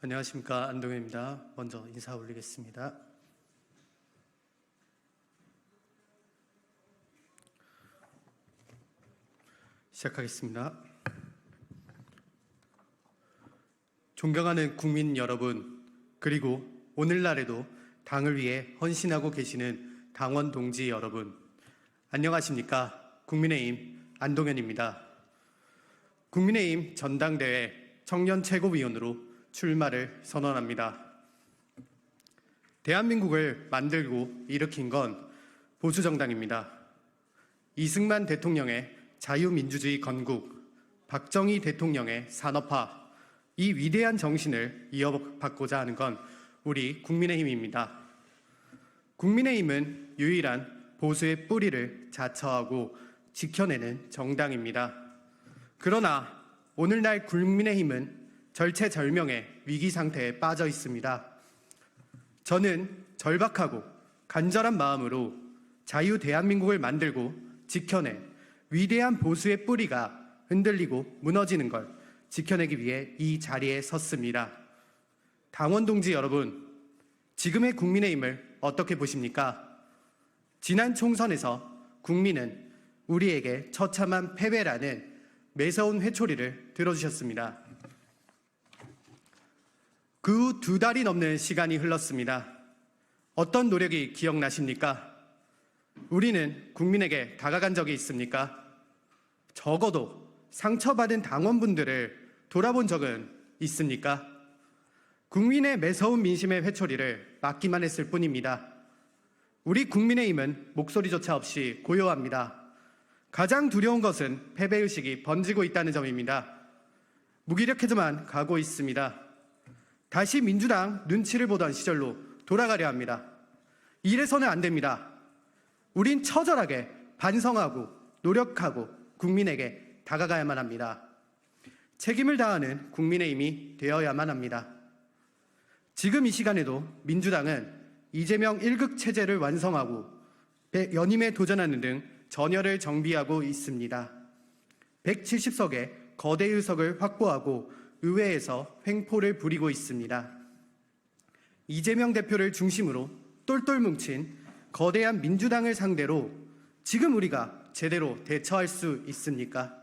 안녕하십니까, 안동현입니다. 먼저 인사 올리겠습니다. 시작하겠습니다. 존경하는 국민 여러분, 그리고 오늘날에도 당을 위해 헌신하고 계시는 당원 동지 여러분, 안녕하십니까? 국민의힘 안동현입니다. 국민의힘 전당대회 청년 최고위원으로 출마를 선언합니다. 대한민국을 만들고 일으킨 건 보수정당입니다. 이승만 대통령의 자유민주주의 건국, 박정희 대통령의 산업화, 이 위대한 정신을 이어받고자 하는 건 우리 국민의힘입니다. 국민의힘은 유일한 보수의 뿌리를 자처하고 지켜내는 정당입니다. 그러나 오늘날 국민의힘은 절체절명의 위기 상태에 빠져 있습니다. 저는 절박하고 간절한 마음으로 자유 대한민국을 만들고 지켜내 위대한 보수의 뿌리가 흔들리고 무너지는 걸 지켜내기 위해 이 자리에 섰습니다. 당원 동지 여러분, 지금의 국민의힘을 어떻게 보십니까? 지난 총선에서 국민은 우리에게 처참한 패배라는 매서운 회초리를 들어주셨습니다. 그 후 2달이 넘는 시간이 흘렀습니다. 어떤 노력이 기억나십니까? 우리는 국민에게 다가간 적이 있습니까? 적어도 상처받은 당원분들을 돌아본 적은 있습니까? 국민의 매서운 민심의 회초리를 막기만 했을 뿐입니다. 우리 국민의힘은 목소리조차 없이 고요합니다. 가장 두려운 것은 패배의식이 번지고 있다는 점입니다. 무기력해져만 가고 있습니다. 다시 민주당 눈치를 보던 시절로 돌아가려 합니다. 이래서는 안 됩니다. 우린 처절하게 반성하고 노력하고 국민에게 다가가야만 합니다. 책임을 다하는 국민의힘이 되어야만 합니다. 지금 이 시간에도 민주당은 이재명 1극 체제를 완성하고 연임에 도전하는 등 전열을 정비하고 있습니다. 170석의 거대 의석을 확보하고 의회에서 횡포를 부리고 있습니다. 이재명 대표를 중심으로 똘똘 뭉친 거대한 민주당을 상대로 지금 우리가 제대로 대처할 수 있습니까?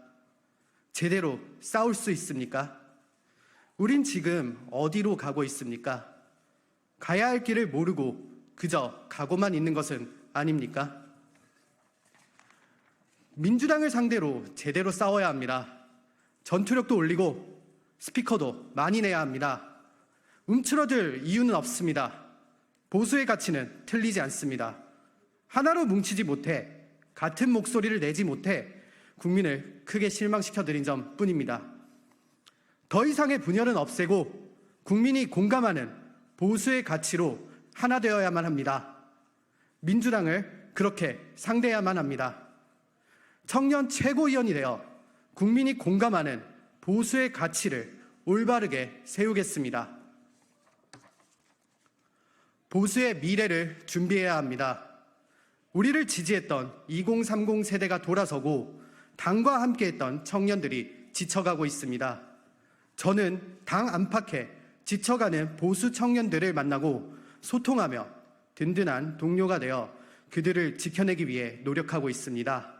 제대로 싸울 수 있습니까? 우린 지금 어디로 가고 있습니까? 가야 할 길을 모르고 그저 가고만 있는 것은 아닙니까? 민주당을 상대로 제대로 싸워야 합니다. 전투력도 올리고 스피커도 많이 내야 합니다. 움츠러들 이유는 없습니다. 보수의 가치는 틀리지 않습니다. 하나로 뭉치지 못해 같은 목소리를 내지 못해 국민을 크게 실망시켜드린 점 뿐입니다. 더 이상의 분열은 없애고 국민이 공감하는 보수의 가치로 하나 되어야만 합니다. 민주당을 그렇게 상대해야만 합니다. 청년 최고위원이 되어 국민이 공감하는 보수의 가치를 올바르게 세우겠습니다. 보수의 미래를 준비해야 합니다. 우리를 지지했던 2030 세대가 돌아서고 당과 함께했던 청년들이 지쳐가고 있습니다. 저는 당 안팎에 지쳐가는 보수 청년들을 만나고 소통하며 든든한 동료가 되어 그들을 지켜내기 위해 노력하고 있습니다.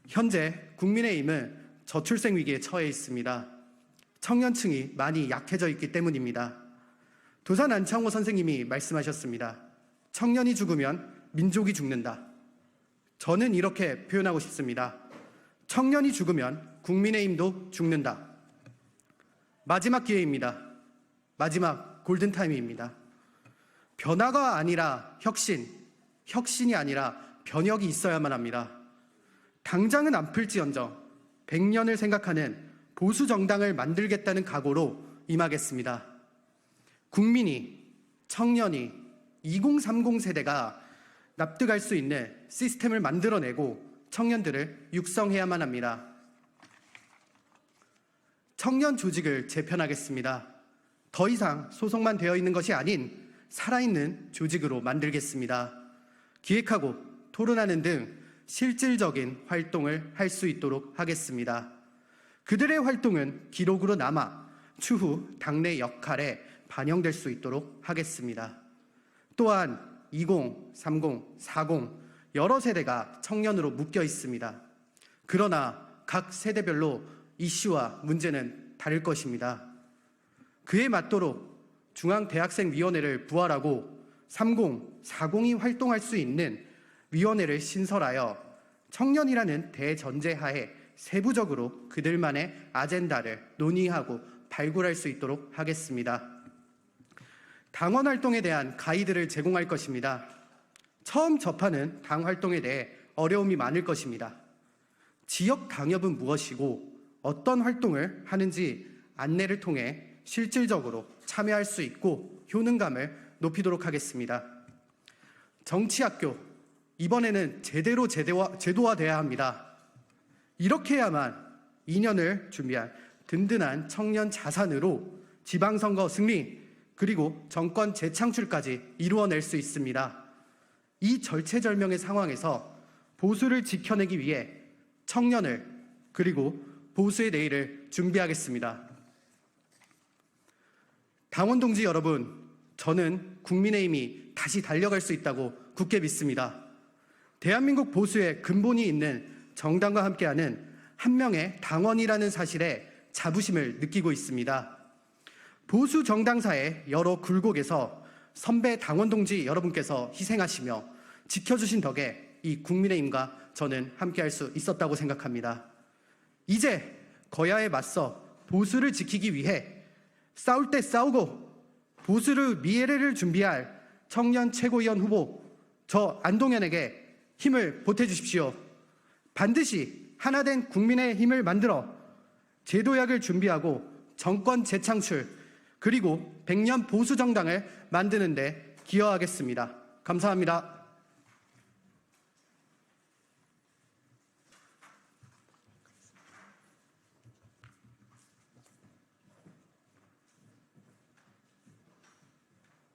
현재 국민의힘은 저출생 위기에 처해 있습니다. 청년층이 많이 약해져 있기 때문입니다. 도산 안창호 선생님이 말씀하셨습니다. 청년이 죽으면 민족이 죽는다. 저는 이렇게 표현하고 싶습니다. 청년이 죽으면 국민의힘도 죽는다. 마지막 기회입니다. 마지막 골든타임입니다. 변화가 아니라 혁신, 혁신이 아니라 변혁이 있어야만 합니다. 당장은 안 풀지언정 100년을 생각하는 보수 정당을 만들겠다는 각오로 임하겠습니다. 국민이, 청년이, 2030 세대가 납득할 수 있는 시스템을 만들어내고 청년들을 육성해야만 합니다. 청년 조직을 재편하겠습니다. 더 이상 소속만 되어 있는 것이 아닌 살아있는 조직으로 만들겠습니다. 기획하고 토론하는 등 실질적인 활동을 할 수 있도록 하겠습니다. 그들의 활동은 기록으로 남아 추후 당내 역할에 반영될 수 있도록 하겠습니다. 또한 20, 30, 40 여러 세대가 청년으로 묶여 있습니다. 그러나 각 세대별로 이슈와 문제는 다를 것입니다. 그에 맞도록 중앙대학생위원회를 부활하고 30, 40이 활동할 수 있는 위원회를 신설하여 청년이라는 대전제하에 세부적으로 그들만의 아젠다를 논의하고 발굴할 수 있도록 하겠습니다. 당원 활동에 대한 가이드를 제공할 것입니다. 처음 접하는 당 활동에 대해 어려움이 많을 것입니다. 지역 당협은 무엇이고 어떤 활동을 하는지 안내를 통해 실질적으로 참여할 수 있고 효능감을 높이도록 하겠습니다. 정치학교, 이번에는 제대로 제도화돼야 합니다. 이렇게 해야만 2년을 준비한 든든한 청년 자산으로 지방선거 승리 그리고 정권 재창출까지 이루어낼 수 있습니다. 이 절체절명의 상황에서 보수를 지켜내기 위해 청년을 그리고 보수의 내일을 준비하겠습니다. 당원 동지 여러분, 저는 국민의힘이 다시 달려갈 수 있다고 굳게 믿습니다. 대한민국 보수의 근본이 있는 정당과 함께하는 한 명의 당원이라는 사실에 자부심을 느끼고 있습니다. 보수 정당사의 여러 굴곡에서 선배 당원 동지 여러분께서 희생하시며 지켜주신 덕에 이 국민의힘과 저는 함께할 수 있었다고 생각합니다. 이제 거야에 맞서 보수를 지키기 위해 싸울 때 싸우고 보수를 미래를 준비할 청년 최고위원 후보 저 안동현에게 힘을 보태주십시오. 반드시 하나된 국민의 힘을 만들어 제도약을 준비하고 정권 재창출 그리고 100년 보수 정당을 만드는 데 기여하겠습니다. 감사합니다.